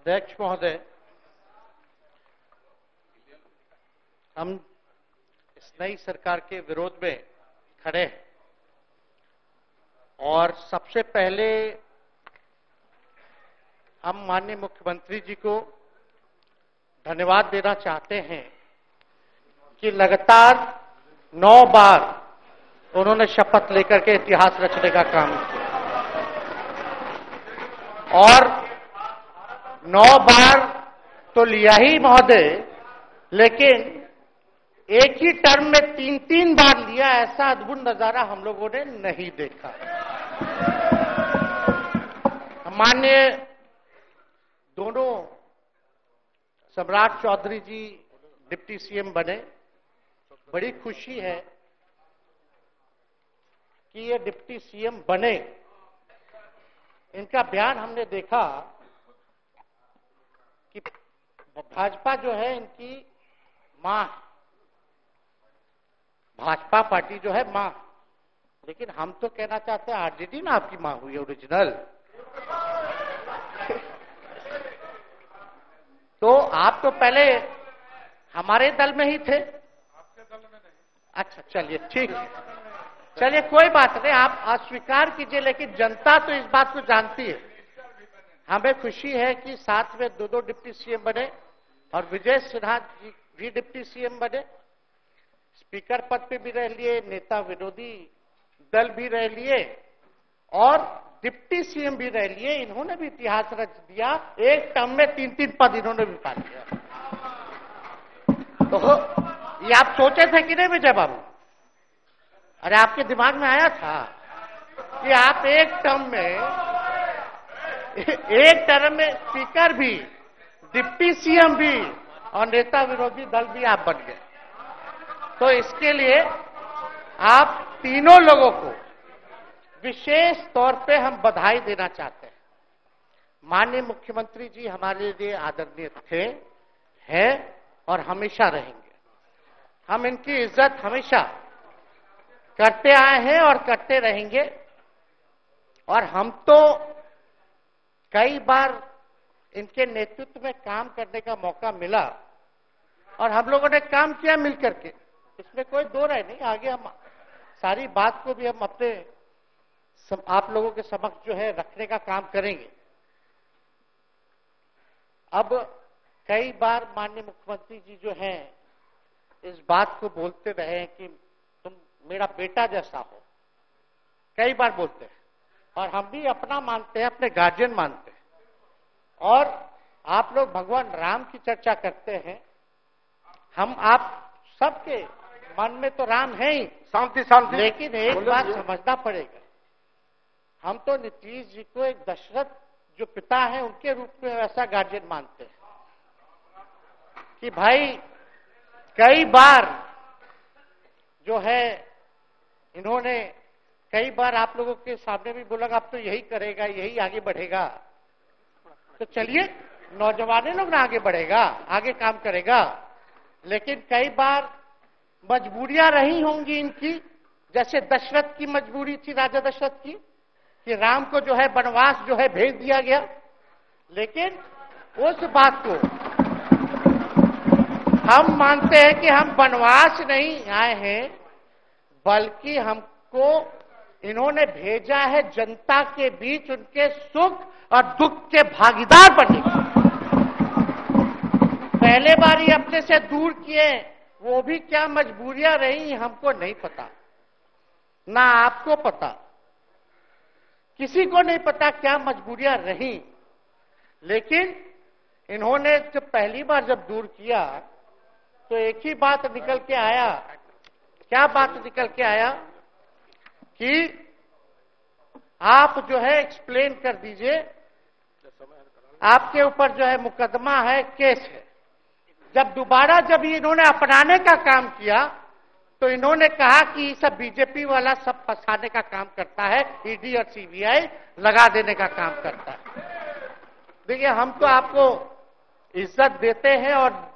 अध्यक्ष महोदय, हम इस नई सरकार के विरोध में खड़े हैं और सबसे पहले हम माननीय मुख्यमंत्री जी को धन्यवाद देना चाहते हैं कि लगातार 9 बार उन्होंने शपथ लेकर के इतिहास रचने का काम किया और 9 बार तो लिया ही महोदय, लेकिन एक ही टर्म में 3-3 बार लिया, ऐसा अद्भुत नजारा हम लोगों ने नहीं देखा। माननीय दोनों सम्राट चौधरी जी डिप्टी सीएम बने, बड़ी खुशी है कि ये डिप्टी सीएम बने। इनका बयान हमने देखा कि भाजपा जो है इनकी मां, भाजपा पार्टी जो है मां, लेकिन हम तो कहना चाहते हैं आरजेडी ना आपकी मां हुई ओरिजिनल। तो आप तो पहले हमारे दल में ही थे। आपके दल में नहीं। अच्छा, चलिए ठीक है, चलिए कोई बात नहीं, आप अस्वीकार कीजिए, लेकिन जनता तो इस बात को जानती है। हमें खुशी है कि साथ में 2 डिप्टी सीएम बने और विजय सिन्हा जी भी डिप्टी सीएम बने, स्पीकर पद पे भी रह लिए, नेता विरोधी दल भी रह लिए और डिप्टी सीएम भी रह लिए। इन्होंने भी इतिहास रच दिया, एक टर्म में 3-3 पद इन्होंने भी पा लिया। तो ये आप सोचे थे कि नहीं विजय बाबू? अरे आपके दिमाग में आया था कि आप एक टर्म में स्पीकर भी, डिप्टी सीएम भी और नेता विरोधी दल भी आप बन गए। तो इसके लिए आप तीनों लोगों को विशेष तौर पे हम बधाई देना चाहते हैं। माननीय मुख्यमंत्री जी हमारे लिए आदरणीय थे, हैं और हमेशा रहेंगे। हम इनकी इज्जत हमेशा करते आए हैं और करते रहेंगे। और हम तो कई बार इनके नेतृत्व में काम करने का मौका मिला और हम लोगों ने काम किया मिलकर के, इसमें कोई दो राय नहीं। आगे हम सारी बात को भी हम अपने आप लोगों के समक्ष जो है रखने का काम करेंगे। अब कई बार माननीय मुख्यमंत्री जी जो हैं इस बात को बोलते रहे हैं कि तुम मेरा बेटा जैसा हो, कई बार बोलते हैं और हम भी अपना मानते हैं, अपने गार्जियन मानते हैं। और आप लोग भगवान राम की चर्चा करते हैं, हम आप सबके मन में तो राम है ही, शांति शांति, लेकिन एक बात समझना पड़ेगा, हम तो नीतीश जी को एक दशरथ जो पिता है उनके रूप में ऐसा गार्जियन मानते हैं कि भाई कई बार जो है इन्होंने कई बार आप लोगों के सामने भी बोला अब तो यही करेगा, यही आगे बढ़ेगा। तो चलिए नौजवान लोग ना आगे बढ़ेगा, आगे काम करेगा, लेकिन कई बार मजबूरियां रही होंगी इनकी, जैसे दशरथ की मजबूरी थी, राजा दशरथ की, कि राम को जो है वनवास जो है भेज दिया गया। लेकिन उस बात को हम मानते हैं कि हम वनवास नहीं आए हैं, बल्कि हमको इन्होंने भेजा है जनता के बीच उनके सुख और दुख के भागीदार बनने। पहले बार ही अपने से दूर किए, वो भी क्या मजबूरियां रही हमको नहीं पता, ना आपको पता, किसी को नहीं पता क्या मजबूरियां रही। लेकिन इन्होंने जब पहली बार जब दूर किया तो एक ही बात निकल के आया। क्या बात निकल के आया कि आप जो है एक्सप्लेन कर दीजिए, आपके ऊपर जो है मुकदमा है, केस है। जब दोबारा जब इन्होंने अपनाने का काम किया तो इन्होंने कहा कि सब बीजेपी वाला सब फंसाने का काम करता है, ईडी और सीबीआई लगा देने का काम करता है। देखिए हम तो आपको इज्जत देते हैं और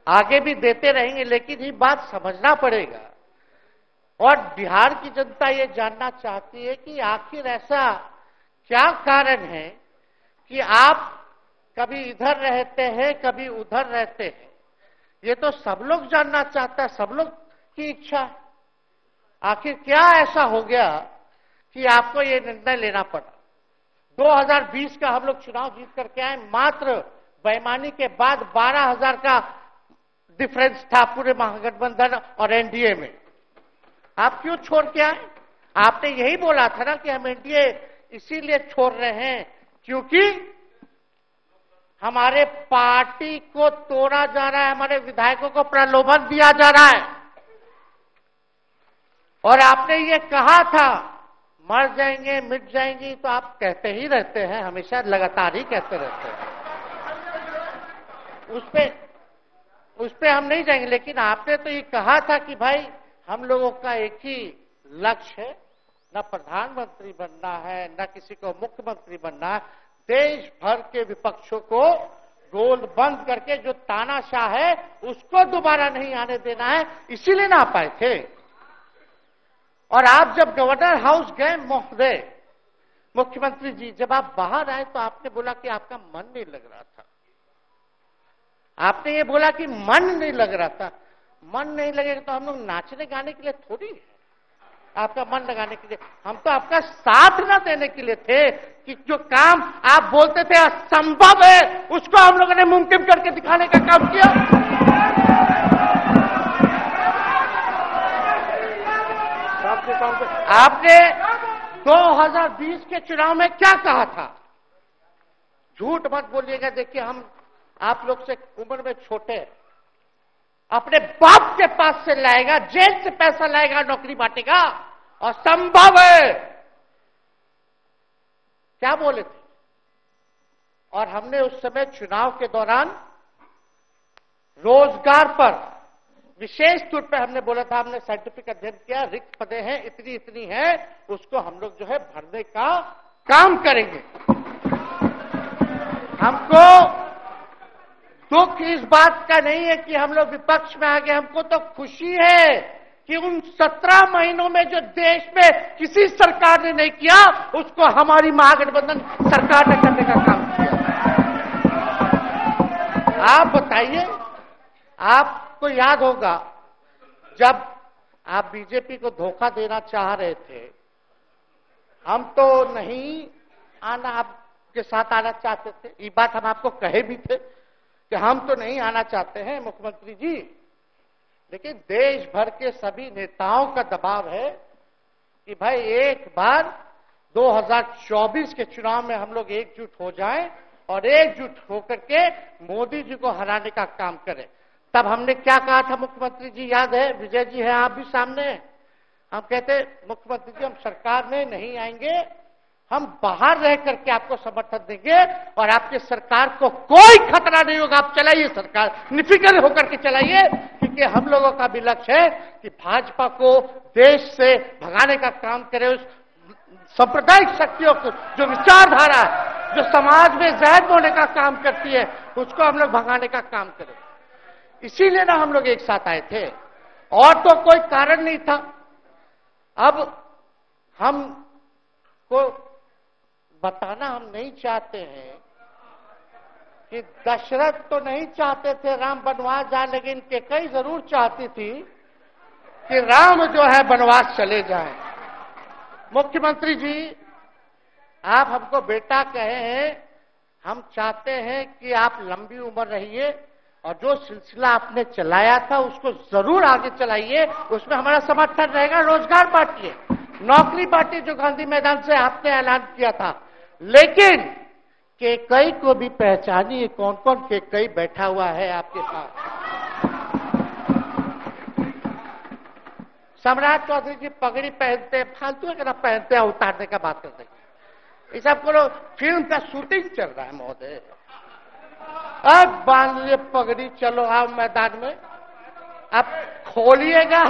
आगे भी देते रहेंगे, लेकिन ये बात समझना पड़ेगा। और बिहार की जनता ये जानना चाहती है कि आखिर ऐसा क्या कारण है कि आप कभी इधर रहते हैं, कभी उधर रहते हैं। ये तो सब लोग जानना चाहता है, सब लोग की इच्छा है। आखिर क्या ऐसा हो गया कि आपको ये निर्णय लेना पड़ा? 2020 का हम लोग चुनाव जीत करके आए, मात्र बेईमानी के बाद 12,000 का डिफरेंस था पूरे महागठबंधन और एनडीए में। आप क्यों छोड़ के आए? आपने यही बोला था ना कि हम एनडीए इसीलिए छोड़ रहे हैं क्योंकि हमारे पार्टी को तोड़ा जा रहा है, हमारे विधायकों को प्रलोभन दिया जा रहा है। और आपने ये कहा था मर जाएंगे, मिट जाएंगी, तो आप कहते ही रहते हैं, हमेशा लगातार ही कहते रहते हैं। उस पे हम नहीं जाएंगे, लेकिन आपने तो ये कहा था कि भाई हम लोगों का एक ही लक्ष्य है, न प्रधानमंत्री बनना है, न किसी को मुख्यमंत्री बनना है, देश भर के विपक्षों को गोल बंद करके जो तानाशाह है उसको दोबारा नहीं आने देना है, इसीलिए ना आ पाए थे। और आप जब गवर्नर हाउस गए महोदय, मुख्यमंत्री जी, जब आप बाहर आए तो आपने बोला कि आपका मन नहीं लग रहा था। आपने ये बोला कि मन नहीं लग रहा था। मन नहीं लगेगा तो हम लोग नाचने गाने के लिए थोड़ी है, आपका मन लगाने के लिए। हम तो आपका साथ ना देने के लिए थे कि जो काम आप बोलते थे असंभव है, उसको हम लोगों ने मुमकिन करके दिखाने का काम किया। आपने 2020 के चुनाव में क्या कहा था? झूठ मत बोलिएगा। देखिए, हम आप लोग से उम्र में छोटे, अपने बाप के पास से लाएगा, जेल से पैसा लाएगा, नौकरी बांटेगा, और संभव है, क्या बोले थे? और हमने उस समय चुनाव के दौरान रोजगार पर विशेष तौर पे हमने बोला था, हमने साइंटिफिक अध्ययन किया, रिक्त पदें हैं इतनी इतनी है, उसको हम लोग जो है भरने का काम करेंगे। हमको दुख इस बात का नहीं है कि हम लोग विपक्ष में आ गए, हमको तो खुशी है कि उन 17 महीनों में जो देश में किसी सरकार ने नहीं किया, उसको हमारी महागठबंधन सरकार ने करने का काम किया। आप बताइए, आपको याद होगा जब आप बीजेपी को धोखा देना चाह रहे थे, हम तो नहीं आना, आपके साथ आना चाहते थे। ये बात हम आपको कहे भी थे कि हम तो नहीं आना चाहते हैं मुख्यमंत्री जी, लेकिन देश भर के सभी नेताओं का दबाव है कि भाई एक बार 2024 के चुनाव में हम लोग एकजुट हो जाएं और एकजुट होकर के मोदी जी को हराने का काम करें। तब हमने क्या कहा था मुख्यमंत्री जी, याद है? विजय जी है, आप भी सामने हैं। हम कहते मुख्यमंत्री जी, हम सरकार में नहीं आएंगे, हम बाहर रह करके आपको समर्थन देंगे और आपकी सरकार को कोई खतरा नहीं होगा, आप चलाइए सरकार, निफिक्र होकर के चलाइए, क्योंकि हम लोगों का भी लक्ष्य है कि भाजपा को देश से भगाने का काम करे। उस सांप्रदायिक शक्तियों को, जो विचारधारा है, जो समाज में जहर बोने का काम करती है, उसको हम लोग भगाने का काम करें। इसीलिए ना हम लोग एक साथ आए थे, और तो कोई कारण नहीं था। अब हम को बताना हम नहीं चाहते हैं कि दशरथ तो नहीं चाहते थे राम वनवास जाए, लेकिन कैकेयी जरूर चाहती थी कि राम जो है वनवास चले जाएं। मुख्यमंत्री जी, आप हमको बेटा कहे हैं, हम चाहते हैं कि आप लंबी उम्र रहिए और जो सिलसिला आपने चलाया था उसको जरूर आगे चलाइए, उसमें हमारा समर्थन रहेगा। रोजगार बांटिए, नौकरी बांटिए, जो गांधी मैदान से आपने ऐलान किया था। लेकिन कैकेयी को भी पहचानिए, कौन कौन कैकेयी बैठा हुआ है आपके साथ। सम्राट चौधरी जी पगड़ी पहनते, फालतू है, पहनते हैं, उतारने का बात करते हैं। ये सब को फिल्म का शूटिंग चल रहा है महोदय, अब बांध लिए पगड़ी, चलो आओ मैदान में, अब खोलिएगा।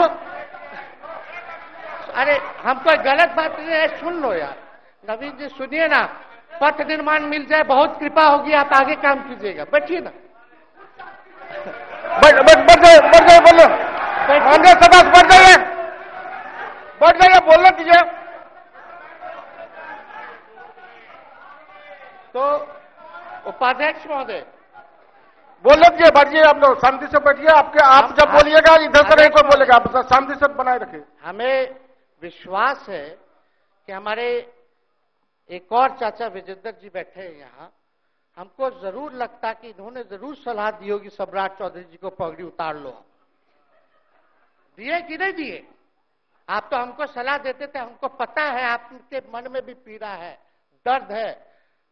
अरे हमको गलत बात नहीं है, सुन लो यार, नवीन जी सुनिए ना, पथ निर्माण मिल जाए, बहुत कृपा होगी, आप आगे काम कीजिएगा, बैठिए ना। बढ़ जाइए, बोलो, बढ़ जाइए, बोलने दीजिए। तो उपाध्यक्ष महोदय, बोल लीजिए, बैठिए आप लोग, शांति से बैठिए। आप जब बोलिएगा इधर से नहीं कोई बोलेगा, आप शांति से बनाए रखिए। हमें विश्वास है कि हमारे एक और चाचा विजेंद्र जी बैठे हैं यहाँ, हमको जरूर लगता कि इन्होंने जरूर सलाह दी होगी सम्राट चौधरी जी को पगड़ी उतार लो। दिए कि नहीं दिए? आप तो हमको सलाह देते थे, हमको पता है आपके मन में भी पीड़ा है, दर्द है,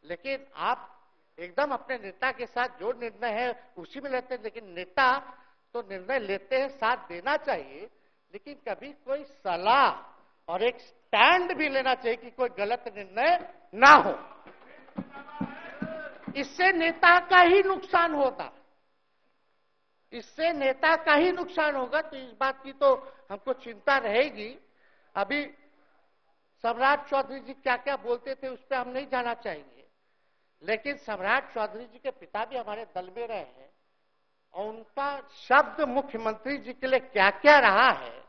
लेकिन आप एकदम अपने नेता के साथ जो निर्णय है उसी में लेते हैं। लेकिन नेता तो निर्णय लेते हैं, साथ देना चाहिए, लेकिन कभी कोई सलाह और एक स्टैंड भी लेना चाहिए कि कोई गलत निर्णय ना हो। इससे नेता का ही नुकसान होगा, इससे नेता का ही नुकसान होगा। तो इस बात की तो हमको चिंता रहेगी। अभी सम्राट चौधरी जी क्या क्या बोलते थे उस पर हम नहीं जाना चाहेंगे, लेकिन सम्राट चौधरी जी के पिता भी हमारे दल में रहे हैं और उनका शब्द मुख्यमंत्री जी के लिए क्या क्या रहा है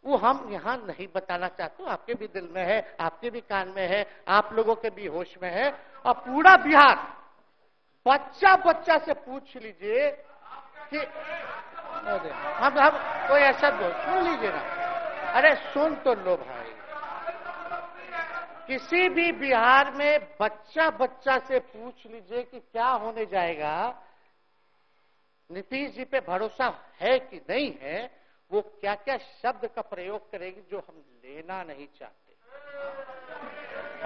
वो हम यहां नहीं बताना चाहते। आपके भी दिल में है, आपके भी कान में है, आप लोगों के भी होश में है, और पूरा बिहार बच्चा बच्चा से पूछ लीजिए कि हम कोई ऐसा सुन लीजिए ना, अरे सुन तो लो भाई, किसी भी बिहार में बच्चा बच्चा से पूछ लीजिए कि क्या होने जाएगा, नीतीश जी पे भरोसा है कि नहीं है, वो क्या क्या शब्द का प्रयोग करेगी जो हम लेना नहीं चाहते।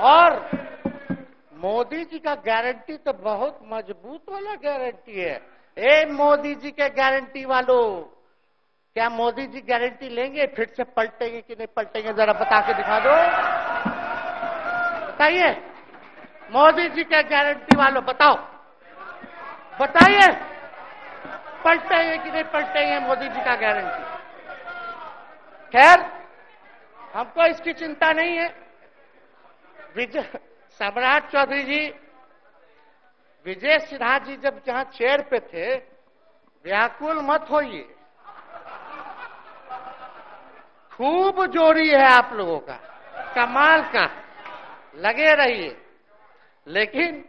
और मोदी जी का गारंटी तो बहुत मजबूत वाला गारंटी है। ए मोदी जी के गारंटी वालों, क्या मोदी जी गारंटी लेंगे फिर से पलटेंगे कि नहीं पलटेंगे? जरा बता के दिखा दो, बताइए। मोदी जी के गारंटी वालों बताओ, बताइए पलटेंगे कि नहीं पलटेंगे मोदी जी का गारंटी? खैर, हमको इसकी चिंता नहीं है। सम्राट चौधरी जी, विजय सिन्हा जी जब जहां चेयर पे थे, व्याकुल मत होइए, खूब जोड़ी है आप लोगों का, कमाल का, लगे रहिए। लेकिन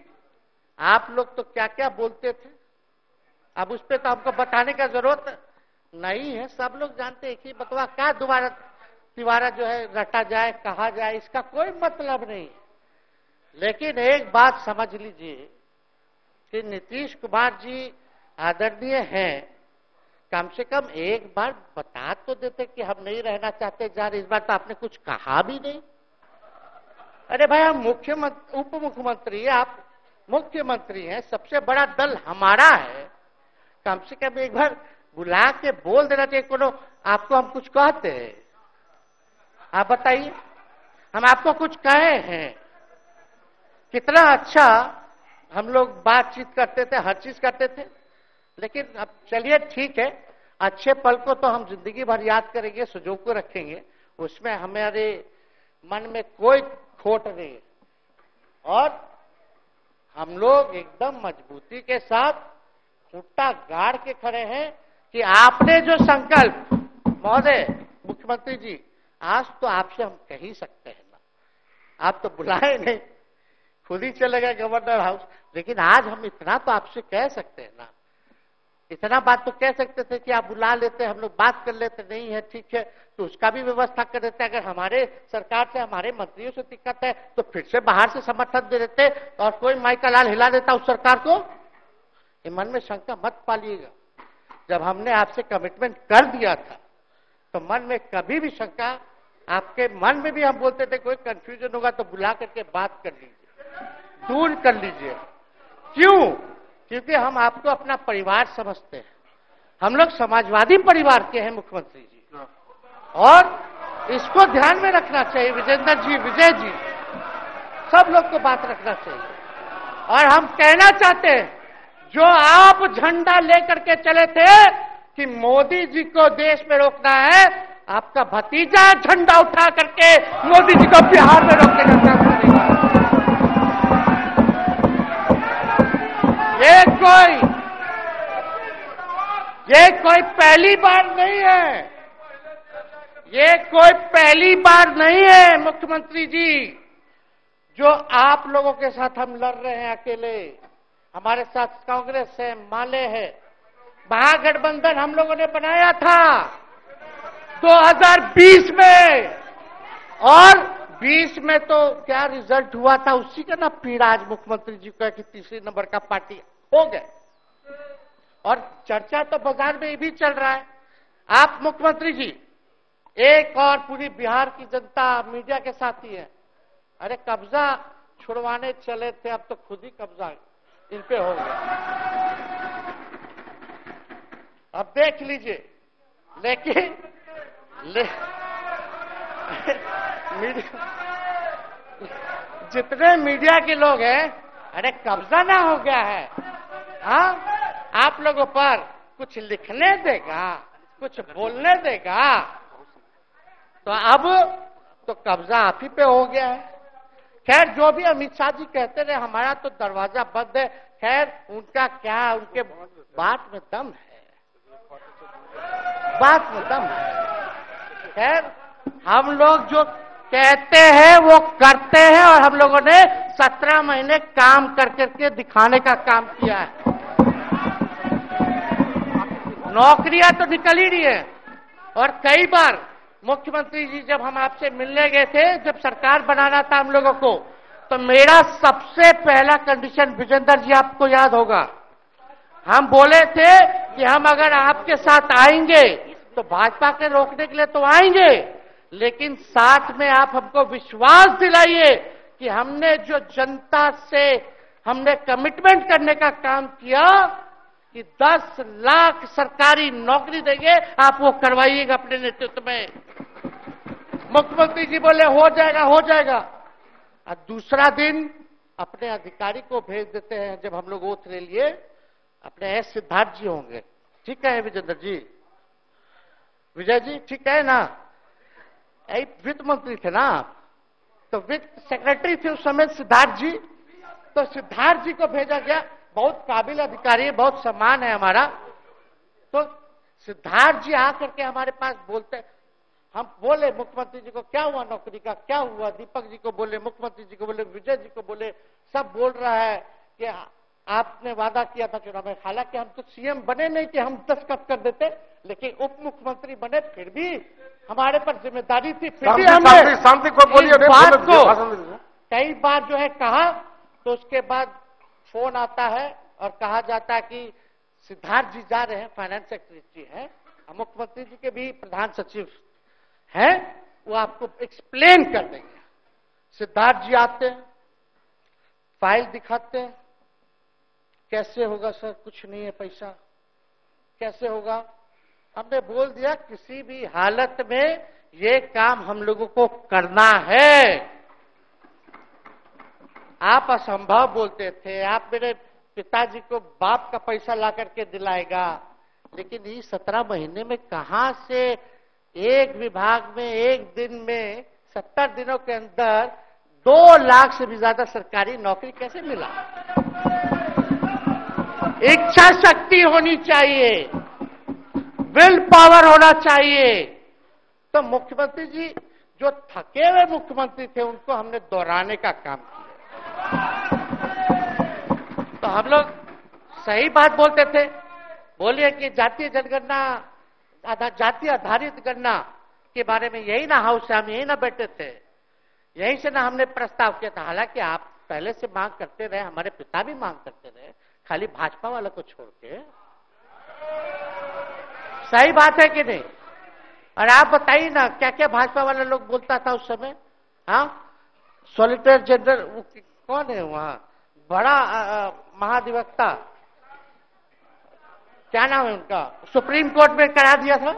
आप लोग तो क्या क्या बोलते थे, अब उस पर तो हमको बताने का जरूरत नहीं है, सब लोग जानते हैं कि बकवा क्या दोबारा तिवारा जो है रटा जाए, कहा जाए, इसका कोई मतलब नहीं है। लेकिन एक बात समझ लीजिए कि नीतीश कुमार जी आदरणीय हैं, कम से कम एक बार बता तो देते कि हम नहीं रहना चाहते जा रहे। इस बार तो आपने कुछ कहा भी नहीं। अरे भाई, हम मुख्यमंत्री, उप मुख्यमंत्री, आप मुख्यमंत्री हैं, सबसे बड़ा दल हमारा है, कम से कम एक बार बुला के बोल देना चाहिए। कोनो आपको हम कुछ कहते हैं? आप बताइए, हम आपको कुछ कहे हैं? कितना अच्छा हम लोग बातचीत करते थे, हर चीज करते थे। लेकिन अब चलिए ठीक है, अच्छे पल को तो हम जिंदगी भर याद करेंगे, संजो को रखेंगे, उसमें हमारे मन में कोई खोट नहीं है। और हम लोग एकदम मजबूती के साथ खूंटा गाड़ के खड़े हैं कि आपने जो संकल्प, महोदय मुख्यमंत्री जी, आज तो आपसे हम कह ही सकते हैं ना, आप तो बुलाए नहीं, खुद ही चले गए गवर्नर हाउस, लेकिन आज हम इतना तो आपसे कह सकते हैं ना, इतना बात तो कह सकते थे कि आप बुला लेते, हम लोग बात कर लेते। नहीं है, ठीक है, तो उसका भी व्यवस्था कर देते। अगर हमारे सरकार से, हमारे मंत्रियों से दिक्कत है तो फिर से बाहर से समर्थन दे देते और कोई माई का लाल हिला देता उस सरकार को। ये मन में शंका मत पालिएगा, जब हमने आपसे कमिटमेंट कर दिया था तो मन में कभी भी शंका, आपके मन में भी हम बोलते थे कोई कंफ्यूजन होगा तो बुला करके बात कर लीजिए, दूर कर लीजिए। क्यों? क्योंकि हम आपको अपना परिवार समझते हैं। हम लोग समाजवादी परिवार के हैं मुख्यमंत्री जी, और इसको ध्यान में रखना चाहिए। विजेंद्र जी, विजय जी, सब लोग को बात रखना चाहिए। और हम कहना चाहते हैं, जो आप झंडा लेकर के चले थे कि मोदी जी को देश में रोकना है, आपका भतीजा झंडा उठा करके मोदी जी को बिहार में रोकने का काम करेगा। ये कोई पहली बार नहीं है, ये कोई पहली बार नहीं है मुख्यमंत्री जी, जो आप लोगों के साथ हम लड़ रहे हैं अकेले। हमारे साथ कांग्रेस है, माले है। महागठबंधन हम लोगों ने बनाया था 2020 में, और 20 में तो क्या रिजल्ट हुआ था उसी का ना पीड़ा आज मुख्यमंत्री जी को है कि तीसरे नंबर का पार्टी हो गए। और चर्चा तो बाजार में ये भी चल रहा है। आप मुख्यमंत्री जी एक और पूरी बिहार की जनता मीडिया के साथ ही है। अरे कब्जा छुड़वाने चले थे, अब तो खुद ही कब्जा इन पे हो गया। अब देख लीजिए। लेकिन जितने मीडिया के लोग हैं, अरे कब्जा ना हो गया है, हाँ आप लोगों पर कुछ लिखने देगा, कुछ बोलने देगा, तो अब तो कब्जा आप ही पे हो गया है। खैर जो भी अमित शाह जी कहते रहे हमारा तो दरवाजा बंद है, खैर उनका क्या, उनके बात में दम है, बात में दम है। खैर हम लोग जो कहते हैं वो करते हैं, और हम लोगों ने 17 महीने काम कर करके दिखाने का काम किया है। नौकरियां तो निकल ही रही है। और कई बार मुख्यमंत्री जी जब हम आपसे मिलने गए थे, जब सरकार बनाना था हम लोगों को, तो मेरा सबसे पहला कंडीशन, विजेंद्र जी आपको याद होगा, हम बोले थे कि हम अगर आपके साथ आएंगे तो भाजपा के रोकने के लिए तो आएंगे, लेकिन साथ में आप हमको विश्वास दिलाइए कि हमने जो जनता से हमने कमिटमेंट करने का काम किया कि 10 लाख सरकारी नौकरी देंगे, आप वो करवाइएगा अपने नेतृत्व में। मुख्यमंत्री जी बोले हो जाएगा, हो जाएगा। और दूसरा दिन अपने अधिकारी को भेज देते हैं, जब हम लोग ओथ ले लिए, अपने एस सिद्धार्थ जी होंगे, ठीक है विजेंद्र जी, विजय जी ठीक है ना, वित्त मंत्री थे ना आप, तो वित्त सेक्रेटरी थे उस समय सिद्धार्थ जी, तो सिद्धार्थ जी को भेजा गया, बहुत काबिल अधिकारी है, बहुत सम्मान है हमारा। तो सिद्धार्थ जी आकर के हमारे पास बोलते, हम बोले मुख्यमंत्री जी को क्या हुआ नौकरी का, क्या हुआ, दीपक जी को बोले, मुख्यमंत्री जी को बोले, विजय जी को बोले, सब बोल रहा है कि आपने वादा किया था चुनाव में। हालांकि हम तो सीएम बने नहीं कि हम दस्तखत कर देते, लेकिन उप मुख्यमंत्री बने, फिर भी हमारे पर जिम्मेदारी थी, फिर भी हमने शांति को बोलिए, बात को कई बार जो है कहा। तो उसके बाद फोन आता है और कहा जाता है कि सिद्धार्थ जी जा रहे हैं, फाइनेंस सेक्रेटरी हैं, मुख्यमंत्री जी के भी प्रधान सचिव हैं, वो आपको एक्सप्लेन कर देंगे। सिद्धार्थ जी आते हैं, फाइल दिखाते हैं, कैसे होगा सर, कुछ नहीं है पैसा, कैसे होगा। हमने बोल दिया किसी भी हालत में ये काम हम लोगों को करना है। आप असंभव बोलते थे, आप मेरे पिताजी को बाप का पैसा ला करके दिलाएगा, लेकिन ये 17 महीने में कहां से एक विभाग में एक दिन में 70 दिनों के अंदर 2 लाख से भी ज्यादा सरकारी नौकरी कैसे मिला। इच्छा शक्ति होनी चाहिए, विल पावर होना चाहिए। तो मुख्यमंत्री जी जो थके हुए मुख्यमंत्री थे उनको हमने दोहराने का काम किया। तो हम लोग सही बात बोलते थे, बोलिए कि जातीय जनगणना, जातीय आधारित गणना के बारे में यही ना हाउस से हम यही ना बैठे थे, यहीं से ना हमने प्रस्ताव किया था। हालांकि आप पहले से मांग करते रहे, हमारे पिता भी मांग करते रहे, खाली भाजपा वाला को छोड़ के। सही बात है कि नहीं? और आप बताइए ना क्या क्या भाजपा वाला लोग बोलता था उस समय। हाँ, सॉलिसिटर जनरल कौन है वहां, बड़ा महाधिवक्ता, क्या नाम है उनका, सुप्रीम कोर्ट में करा दिया था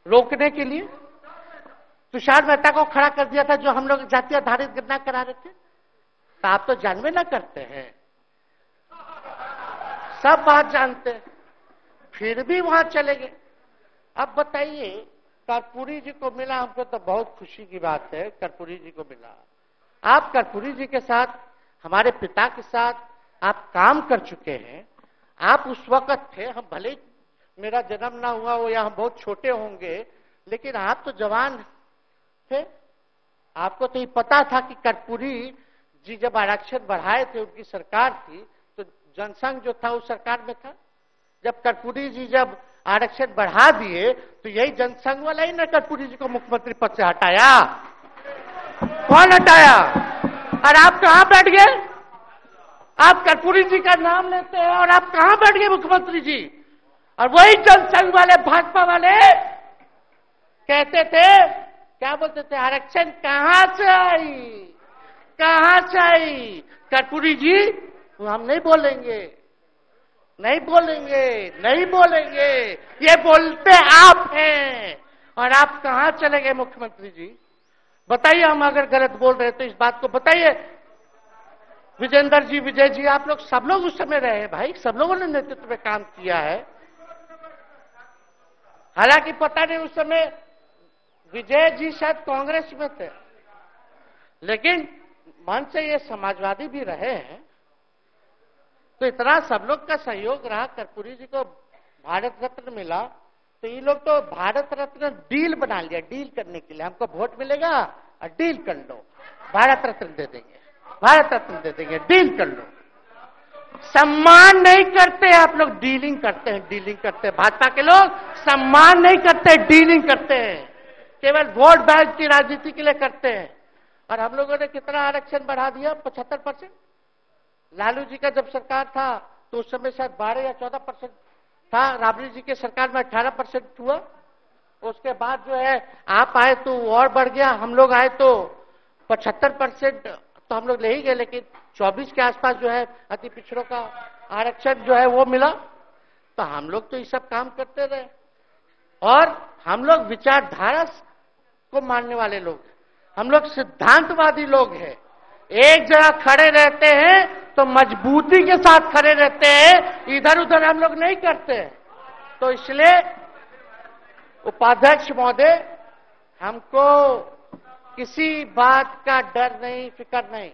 रोकने के लिए, तुषार मेहता को खड़ा कर दिया था जो हम लोग जातीय आधारित गणना करा रहे थे। तो आप तो जानवे ना करते हैं, सब बात जानते हैं, फिर भी वहां चले गए। अब बताइए, कर्पूरी जी को मिला, हमको तो बहुत खुशी की बात है, कर्पूरी जी को मिला। आप कर्पूरी जी के साथ, हमारे पिता के साथ आप काम कर चुके हैं। आप उस वक्त थे, हम भले मेरा जन्म ना हुआ हो या हम बहुत छोटे होंगे, लेकिन आप तो जवान थे। आपको तो ये पता था कि कर्पूरी जी जब आरक्षण बढ़ाए थे, उनकी सरकार थी, तो जनसंघ जो था उस सरकार में था। जब कर्पूरी जी जब आरक्षण बढ़ा दिए तो यही जनसंघ वाला ही ना कर्पूरी जी को मुख्यमंत्री पद से हटाया। कौन हटाया? और आप कहां बैठ गए? आप कर्पूरी जी का नाम लेते हैं और आप कहां बैठ गए मुख्यमंत्री जी? और वही जनसंघ वाले भाजपा वाले कहते थे, क्या बोलते थे, आरक्षण कहां से आई, कहां से आई? कर्पूरी जी हम नहीं बोलेंगे, नहीं बोलेंगे, नहीं बोलेंगे, ये बोलते आप हैं। और आप कहां चले गए मुख्यमंत्री जी? बताइए, हम अगर गलत बोल रहे तो इस बात को बताइए। विजेंद्र जी, विजय जी, आप लोग सब लोग उस समय रहे भाई, सब लोगों ने नेतृत्व में काम किया है। हालांकि पता नहीं उस समय विजय जी शायद कांग्रेस में थे, लेकिन मन से ये समाजवादी भी रहे हैं। तो इतना सब लोग का सहयोग रहा, कर्पूरी जी को भारत रत्न मिला, तो ये लोग तो भारत रत्न डील बना लिया, डील करने के लिए। हमको वोट मिलेगा और डील कर लो, भारत रत्न दे देंगे, भारत रत्न दे देंगे, डील कर लो। सम्मान नहीं करते आप लोग, डीलिंग करते हैं, डीलिंग करते हैं। भाजपा के लोग सम्मान नहीं करते, डीलिंग करते हैं, केवल वोट बैंक की राजनीति के लिए करते हैं। और हम लोगों ने कितना आरक्षण बढ़ा दिया? 75%। लालू जी का जब सरकार था तो उस समय शायद 12 या 14% था, राबड़ी जी के सरकार में 18% हुआ। उसके बाद जो है आप आए तो और बढ़ गया, हम लोग आए तो 75% तो हम लोग ले ही गए, लेकिन 24 के आसपास जो है अति पिछड़ों का आरक्षण जो है वो मिला। तो हम लोग तो ये सब काम करते रहे, और हम लोग विचारधारा को मानने वाले लोग हैं, हम लोग सिद्धांतवादी लोग हैं। एक जगह खड़े रहते हैं तो मजबूती के साथ खड़े रहते हैं, इधर उधर हम लोग नहीं करते हैं। तो इसलिए उपाध्यक्ष महोदय, हमको किसी बात का डर नहीं, फिक्र नहीं।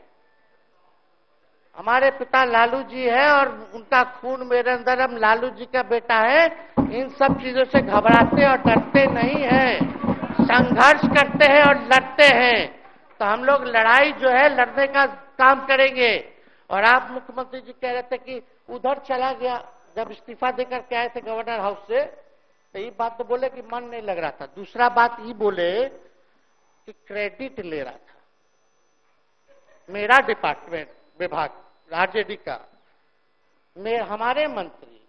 हमारे पिता लालू जी है और उनका खून मेरे अंदर, हम लालू जी का बेटा है। इन सब चीजों से घबराते और डरते नहीं हैं, संघर्ष करते हैं और लड़ते हैं। तो हम लोग लड़ाई जो है लड़ने का काम करेंगे। और आप मुख्यमंत्री जी कह रहे थे कि उधर चला गया, जब इस्तीफा देकर के आए थे गवर्नर हाउस से, तो ये बात तो बोले कि मन नहीं लग रहा था। दूसरा बात ये बोले कि क्रेडिट ले रहा था मेरा डिपार्टमेंट, विभाग, आरजेडी का, हमारे मंत्री,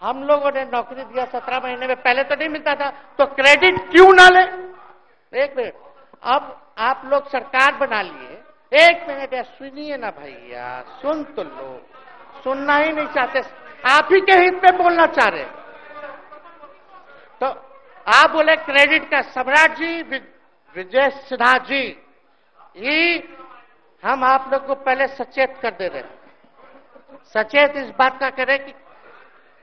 हम लोगों ने नौकरी दिया 17 महीने में, पहले तो नहीं मिलता था, तो क्रेडिट क्यों ना ले? एक मिनट, अब आप लोग सरकार बना लिए, एक मिनट यार सुनिए ना भैया, सुन तो लो, सुनना ही नहीं चाहते, आप ही के हित में बोलना चाह रहे। तो आप बोले क्रेडिट का, सम्राट जी, विजय सिन्हा जी, ये हम आप लोग को पहले सचेत कर दे रहे हैं। सचेत इस बात का करें कि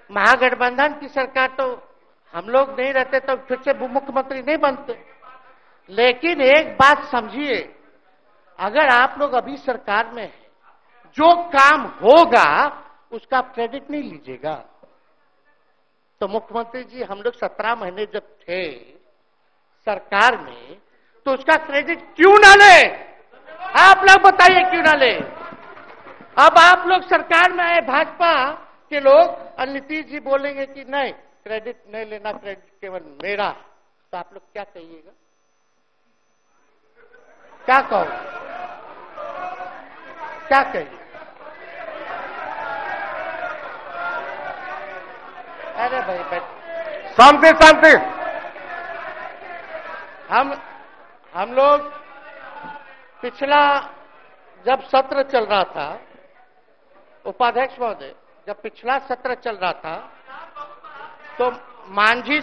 महागठबंधन की सरकार तो हम लोग नहीं रहते तो फिर से मुख्यमंत्री नहीं बनते। लेकिन एक बात समझिए, अगर आप लोग अभी सरकार में हैं, जो काम होगा उसका क्रेडिट नहीं लीजिएगा। तो मुख्यमंत्री जी, हम लोग 17 महीने जब थे सरकार में, तो उसका क्रेडिट क्यों ना ले? आप लोग बताइए क्यों ना ले? अब आप लोग सरकार में आए भाजपा के लोग, और नीतीश जी बोलेंगे कि नहीं क्रेडिट नहीं लेना, क्रेडिट केवल मेरा, तो आप लोग क्या कहिएगा? क्या कहो, क्या कहिए? अरे भाई बैठ, शांति शांति। हम लोग पिछला जब सत्र चल रहा था, उपाध्यक्ष महोदय, जब पिछला सत्र चल रहा था तो मांझी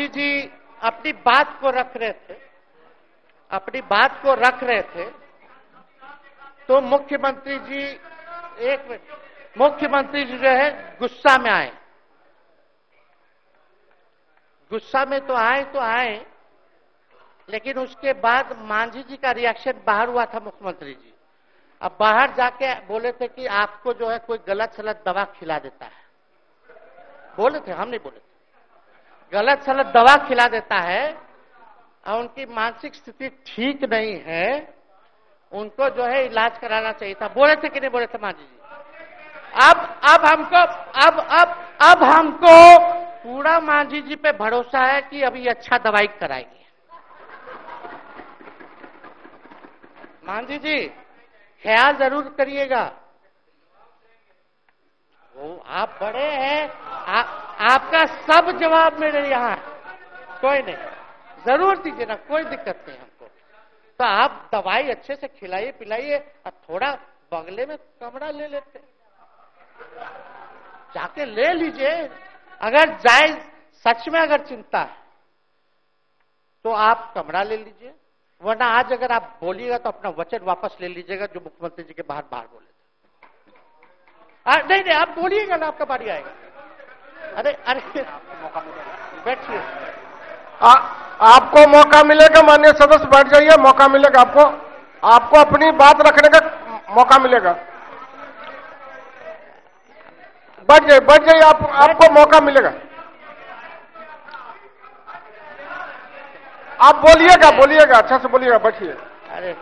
जी अपनी बात को रख रहे थे, अपनी बात को रख रहे थे, तो मुख्यमंत्री जी, एक मिनट, मुख्यमंत्री जी जो है गुस्सा में आए। गुस्सा में तो आए, लेकिन उसके बाद मांझी जी का रिएक्शन बाहर हुआ था मुख्यमंत्री जी। अब बाहर जाके बोले थे कि आपको जो है कोई गलत सलत दवा खिला देता है, बोले थे, हम नहीं बोले थे, गलत सलत दवा खिला देता है और उनकी मानसिक स्थिति ठीक नहीं है, उनको जो है इलाज कराना चाहिए था। बोले थे कि नहीं बोले थे मांझी जी? अब हमको पूरा मांझी जी पे भरोसा है कि अभी अच्छा दवाई कराएंगे। मांझी जी ख्याल जरूर करिएगा। वो आप बड़े हैं, आपका सब जवाब मेरे यहाँ है, कोई नहीं, जरूर दीजिए ना, कोई दिक्कत नहीं हमको। तो आप दवाई अच्छे से खिलाइए पिलाइए और थोड़ा बगले में कमरा ले लेते, जाके ले लीजिए। अगर जायज सच में अगर चिंता है तो आप कमरा ले लीजिए, वरना आज अगर आप बोलिएगा तो अपना वचन वापस ले लीजिएगा जो मुख्यमंत्री जी के बाहर बोले थे। नहीं नहीं, आप बोलिएगा ना, आपका बारी आएगा। अरे अरे बैठिए, आपको मौका मिलेगा, माननीय सदस्य बैठ जाइए, मौका मिलेगा आपको, आपको अपनी बात रखने का मौका मिलेगा। बैठ जाइए, आपको मौका मिलेगा। आप बोलिएगा, अच्छा से बोलिएगा, बैठिए। अरे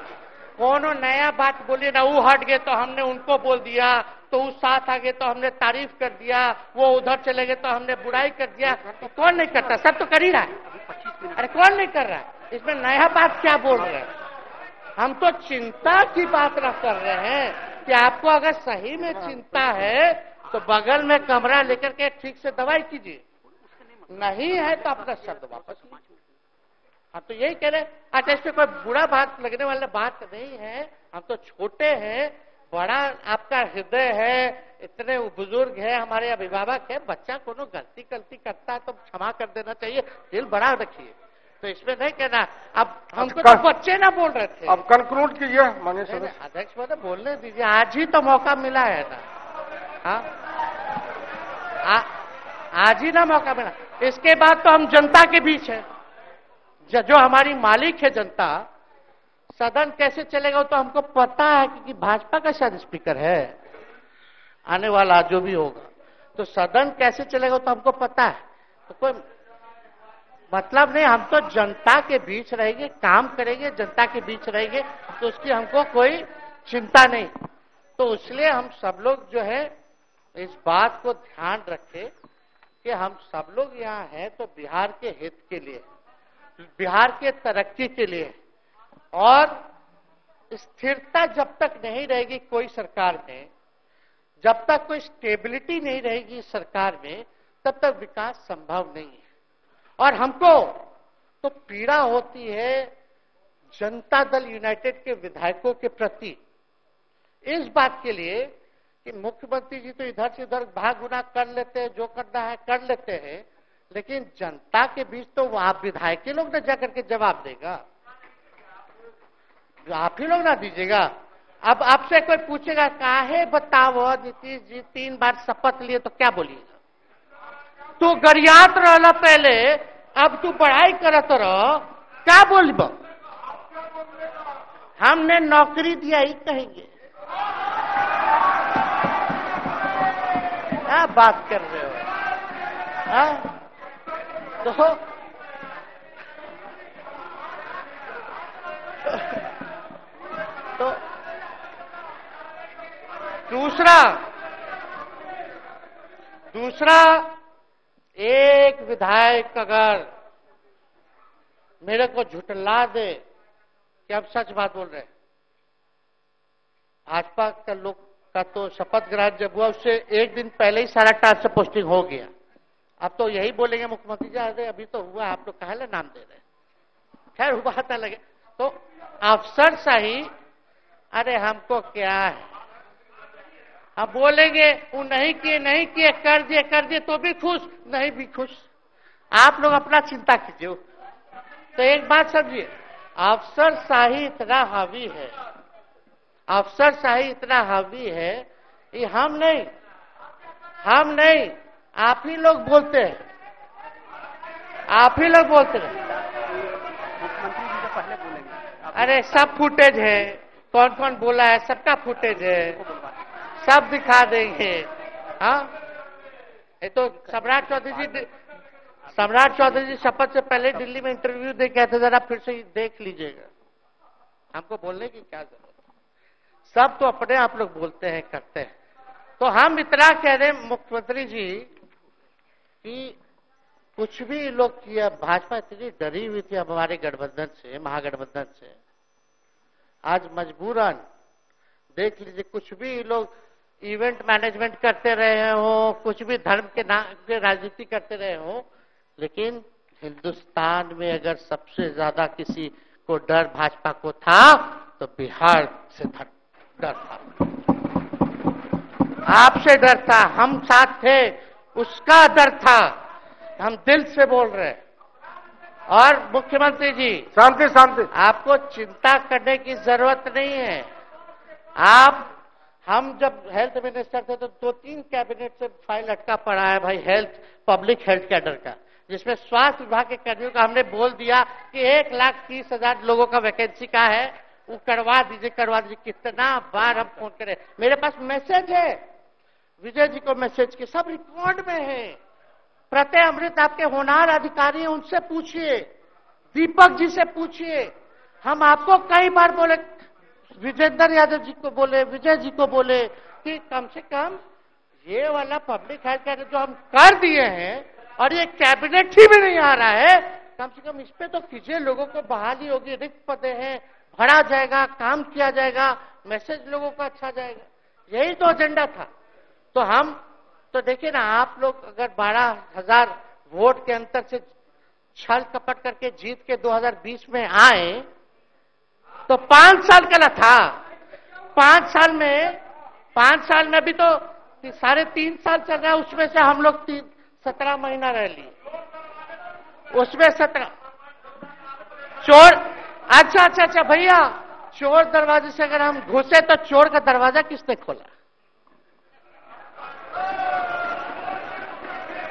कोनो नया बात बोलिए ना, वो हट गए तो हमने उनको बोल दिया, तो उस साथ आ गए तो हमने तारीफ कर दिया, वो उधर चले गए तो हमने बुराई कर दिया। तो कौन नहीं करता? सब तो कर ही रहा है। अरे कौन नहीं कर रहा है? इसमें नया बात क्या बोल रहे हैं? हम तो चिंता की बात न कर रहे हैं कि आपको अगर सही में चिंता है तो बगल में कमरा लेकर के ठीक से दवाई कीजिए, नहीं है तो अपना शब्द वापस लीजिए। हम तो यही कह रहे हैं। अच्छा, इसमें कोई बुरा बात लगने वाला बात नहीं है, हम तो छोटे हैं, बड़ा आपका हृदय है, इतने बुजुर्ग है, हमारे अभिभावक है, बच्चा कोनो गलती करता है तो क्षमा कर देना चाहिए, दिल बड़ा रखिए। तो इसमें नहीं कहना, अब हमको तो बच्चे ना बोल रहे थे। अब कंक्लूड कीजिए माननीय सदस्य। अध्यक्ष महोदय बोलने दीजिए, आज ही तो मौका मिला है ना। हाँ, आज ही ना मौका मिला, इसके बाद तो हम जनता के बीच है, जो हमारी मालिक है जनता। सदन कैसे चलेगा वो तो हमको पता है, क्योंकि भाजपा का शायद स्पीकर है आने वाला जो भी होगा, तो सदन कैसे चलेगा वो तो हमको पता है। तो कोई मतलब नहीं, हम तो जनता के बीच रहेंगे, काम करेंगे, जनता के बीच रहेंगे, तो उसकी हमको कोई चिंता नहीं। तो इसलिए हम सब लोग जो है इस बात को ध्यान रखें कि हम सब लोग यहाँ हैं तो बिहार के हित के लिए, बिहार के तरक्की के लिए, और स्थिरता जब तक नहीं रहेगी कोई सरकार में, जब तक कोई स्टेबिलिटी नहीं रहेगी सरकार में, तब तक विकास संभव नहीं है। और हमको तो पीड़ा होती है जनता दल यूनाइटेड के विधायकों के प्रति, इस बात के लिए कि मुख्यमंत्री जी तो इधर से उधर भाग गुना कर लेते हैं, जो करना है कर लेते हैं, लेकिन जनता के बीच तो आप विधायक के लोग ना जाकर के जवाब देगा, आप ही लोग ना दीजिएगा। अब आपसे कोई पूछेगा काहे बताओ नीतीश जी 3 बार शपथ लिए, तो क्या बोलिएगा? तू गरियात रहला पहले, अब तू पढ़ाई करत रह, क्या बोलब? हमने नौकरी दिया ही कहेंगे। क्या बात कर रहे हो? हाँ? तो दूसरा एक विधायक अगर मेरे को झुठला दे कि अब सच बात बोल रहे हैं, भाजपा का लोग का तो शपथ ग्रहण जब हुआ उससे एक दिन पहले ही सारा ट्रांसफर पोस्टिंग हो गया। अब तो यही बोलेंगे मुख्यमंत्री जी अरे अभी तो हुआ, आप लोग काहे नाम दे रहे हैं? खैर हुआ था लगे तो अफसरशाही, अरे हमको क्या है, अब बोलेंगे वो नहीं किए कर दिए तो भी खुश, नहीं भी खुश, आप लोग अपना चिंता कीजिए। तो एक बात समझिए, अफसरशाही इतना हावी है, अफसरशाही इतना हावी है, ये हम नहीं आप ही लोग बोलते हैं, आप ही लोग बोलते हैं। मुख्यमंत्री जी तो पहले बोलेंगे। अरे सब फुटेज है, कौन कौन बोला है सबका फुटेज है, सब दिखा देंगे। हाँ, ये तो सम्राट चौधरी जी शपथ से पहले दिल्ली में इंटरव्यू दे के आए थे, जरा फिर से देख लीजिएगा, हमको बोलने की क्या जरूरत है। सब तो अपने आप लोग बोलते हैं, करते हैं। तो हम इतना कह रहे हैं मुख्यमंत्री जी कि कुछ भी लोग किया, भाजपा इतनी डरी हुई थी हमारे गठबंधन से, महागठबंधन से, आज मजबूरन देख लीजिए, कुछ भी लोग इवेंट मैनेजमेंट करते रहे हो, कुछ भी धर्म के नाम के राजनीति करते रहे हो, लेकिन हिंदुस्तान में अगर सबसे ज्यादा किसी को डर भाजपा को था तो बिहार से डर था, आपसे डर था, हम साथ थे, उसका डर था। हम दिल से बोल रहे हैं। और मुख्यमंत्री जी, शांति शांति, आपको चिंता करने की जरूरत नहीं है। आप, हम जब हेल्थ मिनिस्टर थे तो 2-3 कैबिनेट से फाइल अटका पड़ा है भाई, हेल्थ, पब्लिक हेल्थ कैडर का, जिसमें स्वास्थ्य विभाग के कर्मियों का हमने बोल दिया कि 1,30,000 लोगों का वैकेंसी का है, वो करवा दीजिए, करवा दीजिए। कितना बार हम फोन करें, मेरे पास मैसेज है, विजय जी को मैसेज के, सब रिकॉर्ड में है। प्रत्यय अमृत आपके होनहार अधिकारी हैं, उनसे पूछिए, दीपक जी से पूछिए। हम आपको कई बार बोले, विजेंद्र यादव जी को बोले, विजय जी को बोले कि कम से कम ये वाला पब्लिक हेल्थ केयर जो हम कर दिए हैं और ये कैबिनेट ही में नहीं आ रहा है, कम से कम इस पे तो कीजिए, लोगों को बहाली होगी, रिक्त पदे हैं, भरा जाएगा, काम किया जाएगा, मैसेज लोगों का अच्छा जाएगा। यही तो एजेंडा था। तो हम तो देखिए ना, आप लोग अगर 12,000 वोट के अंतर से छल कपट करके जीत के 2020 में आए तो 5 साल का ना था। 5 साल में भी तो 3.5 साल चल रहा है, उसमें से हम लोग 17 महीना रह लिए, उसमें 17 चोर। अच्छा भैया, चोर दरवाजे से अगर हम घुसे तो चोर का दरवाजा किसने खोला?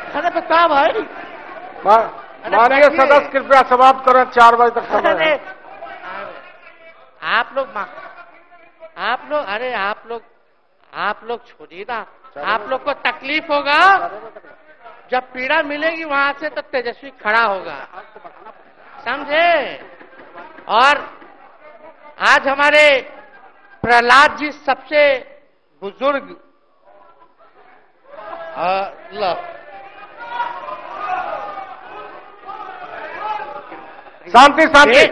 अरे बता भाई। माननीय सदस्य कृपया समाप्त करें, 4 बजे तक समय है। आप लोग छोड़िए ना, आप लोग को तकलीफ होगा, जब पीड़ा मिलेगी वहां से तो तेजस्वी खड़ा होगा, समझे? और आज हमारे प्रहलाद जी सबसे बुजुर्ग, शांति शांति,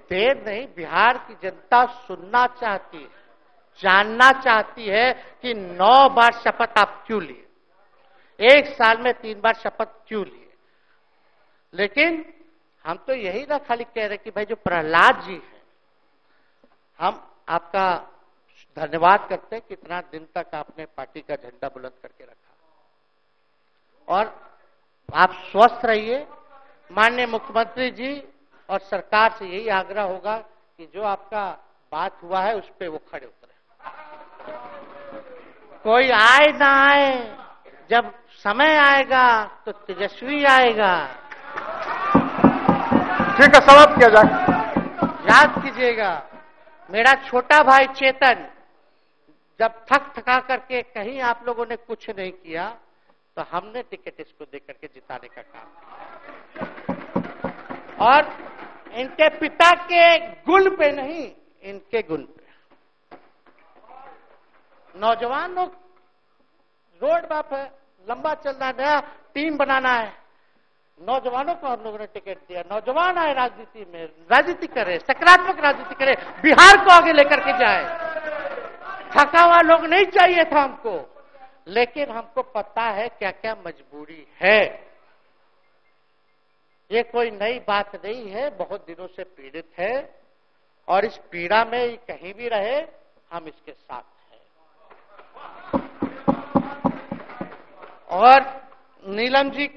देर नहीं, बिहार की जनता सुनना चाहती है, जानना चाहती है कि 9 बार शपथ आप क्यों लिए, 1 साल में 3 बार शपथ क्यों लिए। लेकिन हम तो यही ना खाली कह रहे कि भाई जो प्रहलाद जी हैं, हम आपका धन्यवाद करते हैं, कितना दिन तक आपने पार्टी का झंडा बुलंद करके रखा। और आप स्वस्थ रहिए। माननीय मुख्यमंत्री जी और सरकार से यही आग्रह होगा कि जो आपका बात हुआ है उस पर वो खड़े उतरे। कोई आए ना आए, जब समय आएगा तो तेजस्वी आएगा। ठीक है, समाप्त किया जाए। याद कीजिएगा, मेरा छोटा भाई चेतन जब थका करके कहीं आप लोगों ने कुछ नहीं किया तो हमने टिकट इसको देकर के जिताने का काम किया। और इनके पिता के गुण पे नहीं, इनके गुण पे। नौजवान लोग रोड मैप है, लंबा चलना है, नया टीम बनाना है, नौजवानों को हम लोगों ने टिकट दिया। नौजवान आए राजनीति में, राजनीति करे, सकारात्मक राजनीति करे, बिहार को आगे लेकर के जाए। थका हुआ लोग नहीं चाहिए था हमको, लेकिन हमको पता है क्या क्या मजबूरी है। ये कोई नई बात नहीं है, बहुत दिनों से पीड़ित है और इस पीड़ा में कहीं भी रहे हम इसके साथ हैं। और नीलम जी,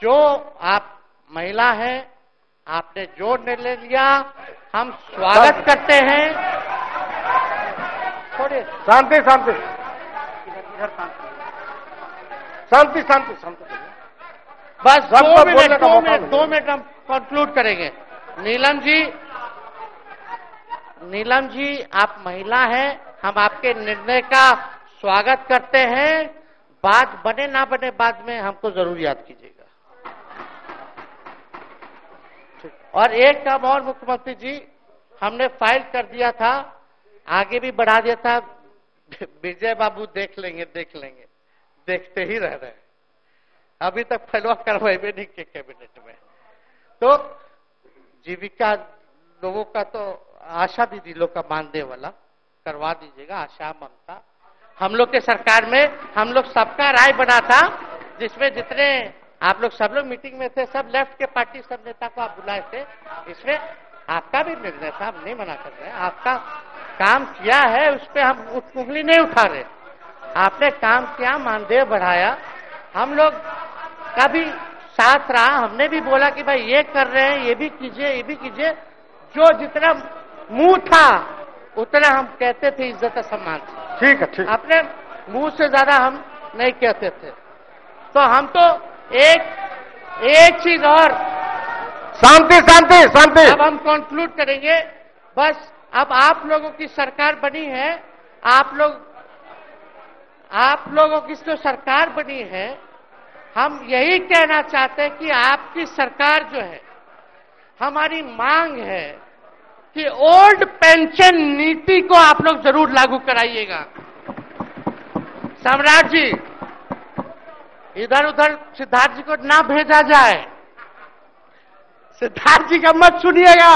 जो आप महिला हैं, आपने जो निर्णय लिया हम स्वागत करते हैं। थोड़े शांति शांति शांति शांति शांति, बस 2 मिनट हम कंक्लूड करेंगे। नीलम जी आप महिला हैं, हम आपके निर्णय का स्वागत करते हैं। बात बने ना बने बाद में हमको जरूर याद कीजिएगा। और एक काम और मुख्यमंत्री जी, हमने फाइल कर दिया था आगे भी बढ़ा दिया था, विजय बाबू देख लेंगे, देखते ही रह रहे हैं। अभी तक फैलवा करवाए भी नहीं के कैबिनेट में। तो जीविका लोगों का तो आशा दीदी लोग का मानदेय वाला करवा दीजिएगा, आशा ममता। हम लोग के सरकार में हम लोग सबका राय बना था, जिसमें जितने आप लोग सब लोग मीटिंग में थे, सब लेफ्ट के पार्टी सब नेता को आप बुलाए थे। इसमें आपका भी निर्णय था, हम नहीं मना कर रहे हैं। आपका काम किया है, उस पर हम उंगली नहीं उठा रहे। आपने काम किया, मानदेय बढ़ाया, हम लोग का भी साथ रहा। हमने भी बोला कि भाई ये कर रहे हैं, ये भी कीजिए। जो जितना मुंह था उतना हम कहते थे इज्जत और सम्मान से। ठीक है। अपने मुंह से ज्यादा हम नहीं कहते थे। तो हम तो एक चीज और, शांति। अब हम कंक्लूड करेंगे। बस अब आप लोगों की सरकार बनी है, आप लोगों की जो सरकार बनी है, हम यही कहना चाहते हैं कि आपकी सरकार जो है, हमारी मांग है कि ओल्ड पेंशन नीति को आप लोग जरूर लागू कराइएगा। सम्राट जी, इधर उधर सिद्धार्थ जी को ना भेजा जाए, सिद्धार्थ जी का मत सुनिएगा।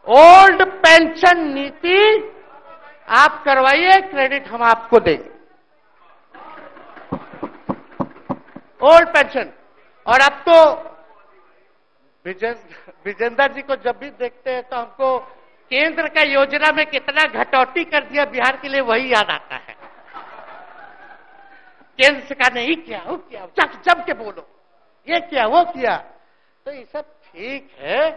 ओल्ड पेंशन नीति आप करवाइए, क्रेडिट हम आपको देंगे। Old pension. और अब तो विजेंद्र जी को जब भी देखते हैं तो हमको केंद्र का योजना में कितना घटौती कर दिया बिहार के लिए, वही याद आता है। केंद्र सरकार ने ये किया, वो किया, जम के बोलो, ये किया, वो किया। तो ये सब ठीक है,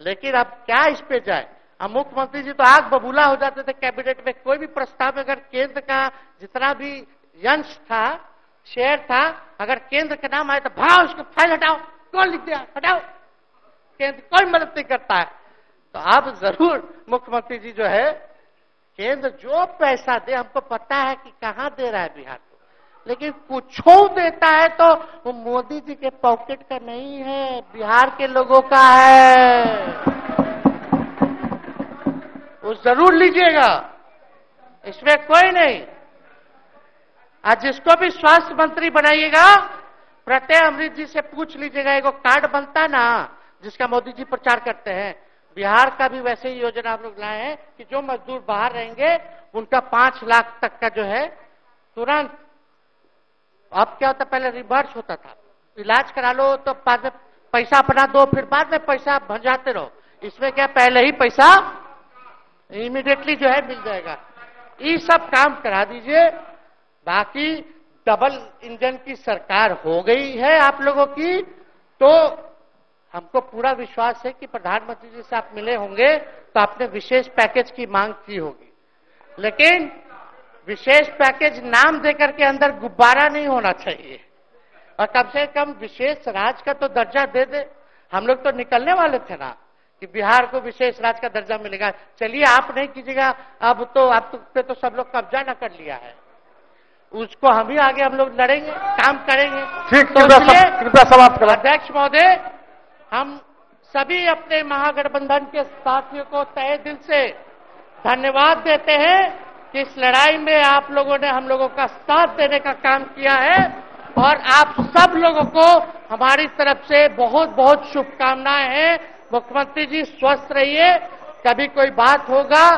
लेकिन अब क्या इस पे जाए। अब मुख्यमंत्री जी तो आग बबूला हो जाते थे कैबिनेट में। कोई भी प्रस्ताव में अगर केंद्र का जितना भी अंश था, शेयर था, अगर केंद्र का नाम आए तो भाव उसको फाइल हटाओ, कौन लिख दिया, हटाओ। केंद्र कोई मदद नहीं करता है। तो अब जरूर मुख्यमंत्री जी जो है, केंद्र जो पैसा दे, हमको पता है कि कहां दे रहा है बिहार को, लेकिन कुछ देता है तो वो मोदी जी के पॉकेट का नहीं है, बिहार के लोगों का है। वो जरूर लीजिएगा, इसमें कोई नहीं। आज जिसको भी स्वास्थ्य मंत्री बनाइएगा, प्रत्यय अमृत जी से पूछ लीजिएगा। एगो कार्ड बनता ना, जिसका मोदी जी प्रचार करते हैं, बिहार का भी वैसे ही योजना हम लोग लाए हैं कि जो मजदूर बाहर रहेंगे उनका 5 लाख तक का जो है तुरंत। अब क्या होता, पहले रिवर्स होता था, इलाज करा लो तो बाद में पैसा अपना दो, फिर बाद में पैसा भंजाते रहो। इसमें क्या, पहले ही पैसा इमीडिएटली जो है मिल जाएगा। ये सब काम करा दीजिए। बाकी डबल इंजन की सरकार हो गई है आप लोगों की, तो हमको पूरा विश्वास है कि प्रधानमंत्री जी से आप मिले होंगे तो आपने विशेष पैकेज की मांग की होगी। लेकिन विशेष पैकेज नाम देकर के अंदर गुब्बारा नहीं होना चाहिए, और कम से कम विशेष राज्य का तो दर्जा दे दे। हम लोग तो निकलने वाले थे ना कि बिहार को विशेष राज्य का दर्जा मिलेगा। चलिए आप नहीं कीजिएगा, अब तो आप पे तो सब लोग कब्जा न कर लिया है, उसको हम ही आगे हम लोग लड़ेंगे, काम करेंगे। ठीक, तो कृपया समाप्त करें। अध्यक्ष महोदय, हम सभी अपने महागठबंधन के साथियों को तहे दिल से धन्यवाद देते हैं कि इस लड़ाई में आप लोगों ने हम लोगों का साथ देने का काम किया है, और आप सब लोगों को हमारी तरफ से बहुत बहुत शुभकामनाएं हैं। मुख्यमंत्री जी स्वस्थ रहिए। कभी कोई बात होगा,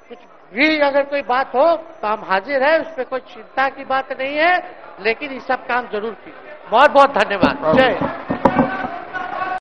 कुछ भी अगर कोई बात हो तो हम हाजिर हैं, उसमें कोई चिंता की बात नहीं है, लेकिन ये सब काम जरूर कीजिए। बहुत बहुत धन्यवाद। जय